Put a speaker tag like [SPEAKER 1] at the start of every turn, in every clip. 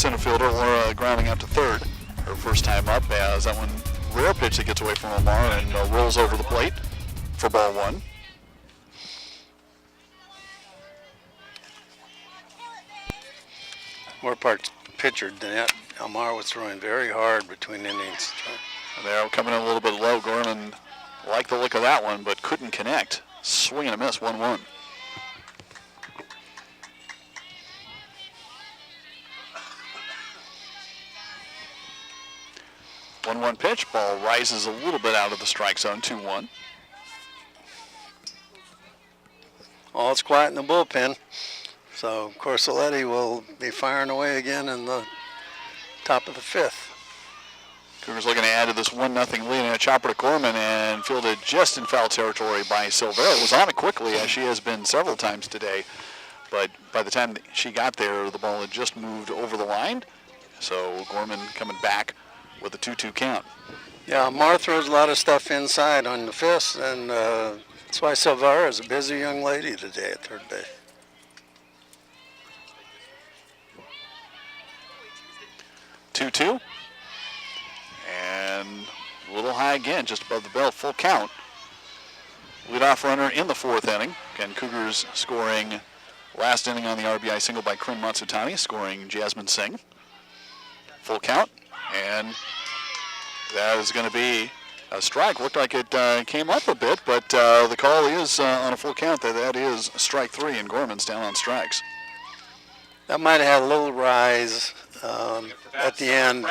[SPEAKER 1] center fielder, Laura, grounding out to third. Her first time up as that one rare pitch that gets away from Omar and rolls over the plate for ball one.
[SPEAKER 2] Moorpark's pitcher, Danette Omar, was throwing very hard between innings.
[SPEAKER 1] They're coming in a little bit low. Gorman liked the look of that one, but couldn't connect. Swing and a miss, 1-1. One pitch, ball rises a little bit out of the strike zone, 2-1.
[SPEAKER 2] All it's quiet in the bullpen. So Corsoletti will be firing away again in the top of the fifth.
[SPEAKER 1] Cougars looking to add to this 1-0 lead, and a chopper to Gorman and fielded just in foul territory by Silvera. Was on it quickly, as she has been several times today. But by the time she got there, the ball had just moved over the line. So Gorman coming back with a 2-2 count.
[SPEAKER 2] Yeah, Mar throws a lot of stuff inside on the fifth, and that's why Silvera is a busy young lady today at third base.
[SPEAKER 1] 2-2. And a little high again, just above the belt, full count. Leadoff runner in the fourth inning. Again, Cougars scoring last inning on the RBI single by Krim Matsutani, scoring Jasmine Singh. Full count, and that is going to be a strike. Looked like it came up a bit, but the call is on a full count. That is strike three, and Gorman's down on strikes.
[SPEAKER 2] That might have had a little rise at the end.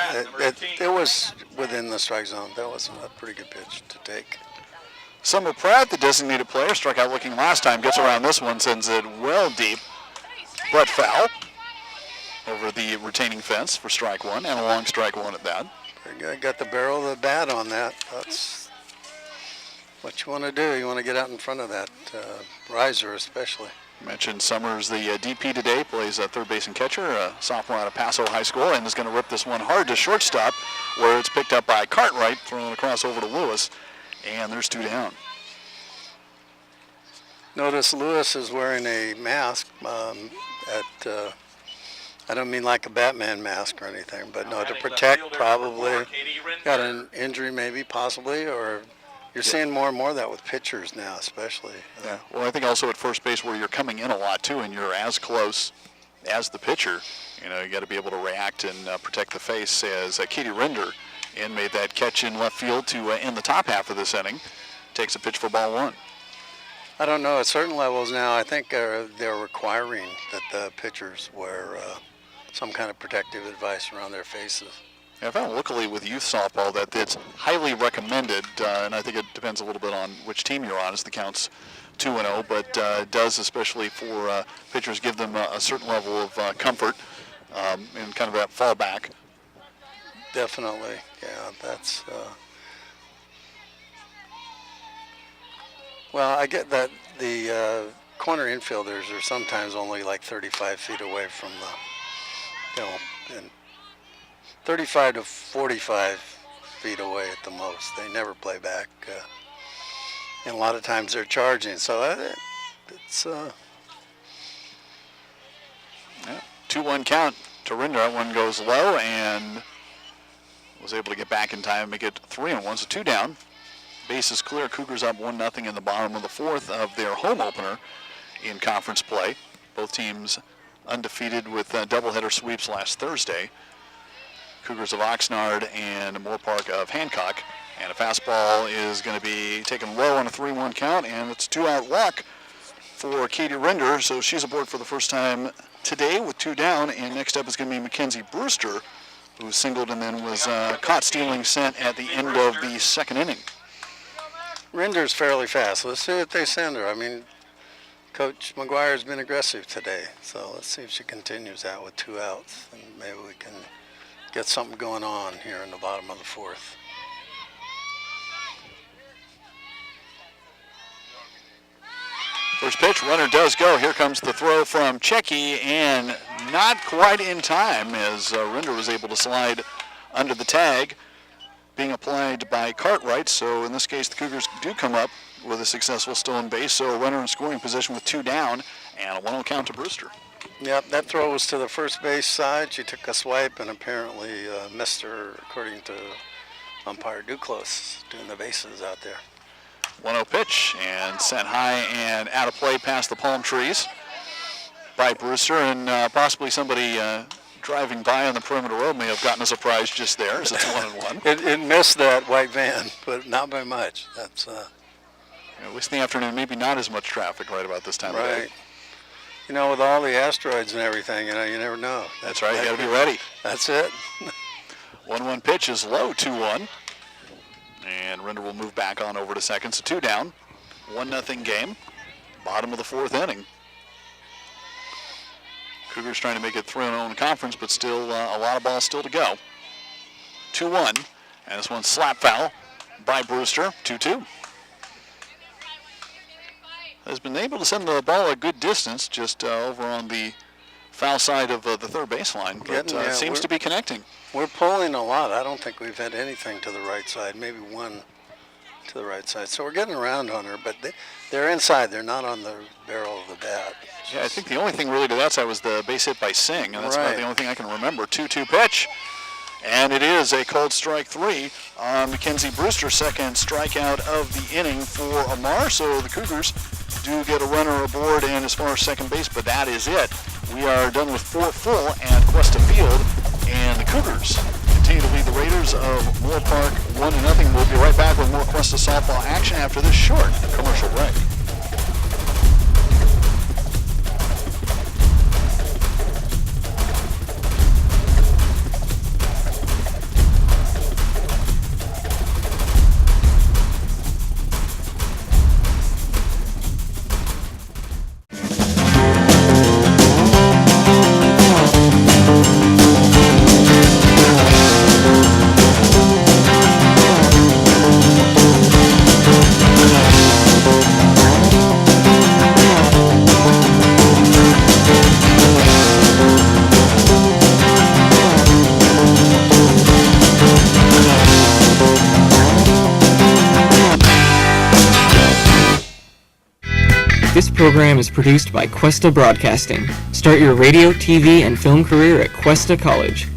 [SPEAKER 2] It was within the strike zone. That was a pretty good pitch to take.
[SPEAKER 1] Summer Pratt, the designated player, struck out looking last time, gets around this one, sends it well deep, but foul over the retaining fence for strike one, and a long strike one at that.
[SPEAKER 2] Very good. Got the barrel of the bat on that. That's what you want to do. You want to get out in front of that riser especially.
[SPEAKER 1] Mentioned Summers, the DP today, plays third base and catcher, a sophomore out of Paso High School, and is going to rip this one hard to shortstop, where it's picked up by Cartwright, thrown across over to Lewis, and there's two down.
[SPEAKER 2] Notice Lewis is wearing a mask I don't mean like a Batman mask or anything, but no, to protect probably. Got an injury maybe, possibly, or you're seeing more and more of that with pitchers now, especially.
[SPEAKER 1] Yeah. Well, I think also at first base where you're coming in a lot too, and you're as close as the pitcher, you got to be able to react and protect the face. As Katie Render made that catch in left field to end the top half of this inning, takes a pitch for ball one.
[SPEAKER 2] I don't know. At certain levels now, I think they're requiring that the pitchers wear some kind of protective device around their faces.
[SPEAKER 1] Yeah, I found locally with youth softball that it's highly recommended, and I think it depends a little bit on which team you're on as the count's 2-0, but it does, especially for pitchers, give them a certain level of comfort and kind of that fallback.
[SPEAKER 2] Definitely, yeah, that's... Well, I get that the corner infielders are sometimes only like 35 feet away from the, and 35 to 45 feet away at the most. They never play back. And a lot of times they're charging. So it's...
[SPEAKER 1] Yeah, 2-1 count to Rinder. That one goes low and was able to get back in time and make it 3-1. So two down. Bases clear. Cougars up 1-0 in the bottom of the fourth of their home opener in conference play. Both teams undefeated with doubleheader sweeps last Thursday. Cougars of Oxnard and Moorpark of Hancock. And a fastball is going to be taken low on a 3-1 count, and it's two-out walk for Katie Render. So she's aboard for the first time today with two down. And next up is going to be Mackenzie Brewster, who singled and then was caught stealing scent at the end of the second inning.
[SPEAKER 2] Render's fairly fast. Let's see what they send her. I mean, Coach McGuire's been aggressive today, so let's see if she continues that with two outs, and maybe we can get something going on here in the bottom of the fourth.
[SPEAKER 1] First pitch, runner does go. Here comes the throw from Checky, and not quite in time as Render was able to slide under the tag, being applied by Cartwright. So in this case, the Cougars do come up with a successful stolen base. So a runner in scoring position with two down, and a 1-0 count to Brewster.
[SPEAKER 2] Yep, that throw was to the first base side. She took a swipe and apparently missed her, according to umpire Duclos, doing the bases out there.
[SPEAKER 1] 1-0 pitch and sent high and out of play past the palm trees by Brewster, and possibly somebody driving by on the perimeter road may have gotten a surprise just there as it's 1-1.
[SPEAKER 2] It missed that white van, but not by much. That's
[SPEAKER 1] at least in the afternoon, maybe not as much traffic right about this time of day.
[SPEAKER 2] right. You know, with all the asteroids and everything, you know, you never know.
[SPEAKER 1] That's right, you got to be ready.
[SPEAKER 2] That's it.
[SPEAKER 1] 1-1 pitch is low, 2-1. And Rinder will move back on over to second, so 2 down. 1-0 game, bottom of the 4th inning. Cougars trying to make it 3-0 in the conference, but still a lot of balls still to go. 2-1, and this one's slap foul by Brewster, 2-2. Has been able to send the ball a good distance, just over on the foul side of the third baseline, but it seems to be connecting.
[SPEAKER 2] We're pulling a lot. I don't think we've had anything to the right side, maybe one to the right side. So we're getting around on her, but they're inside. They're not on the barrel of the bat.
[SPEAKER 1] Yeah, I think the only thing really to that side was the base hit by Singh, and that's about the only thing I can remember. 2-2 pitch, and it is a cold strike 3 on Mackenzie Brewster, second strikeout of the inning for Amar. So the Cougars do get a runner aboard and as far as second base, but that is it. We are done with 4 full at Cuesta Field, and the Cougars continue to lead the Raiders of Moorpark 1-0. We'll be right back with more Cuesta softball action after this short commercial break.
[SPEAKER 3] This program is produced by Cuesta Broadcasting. Start your radio, TV, and film career at Cuesta College.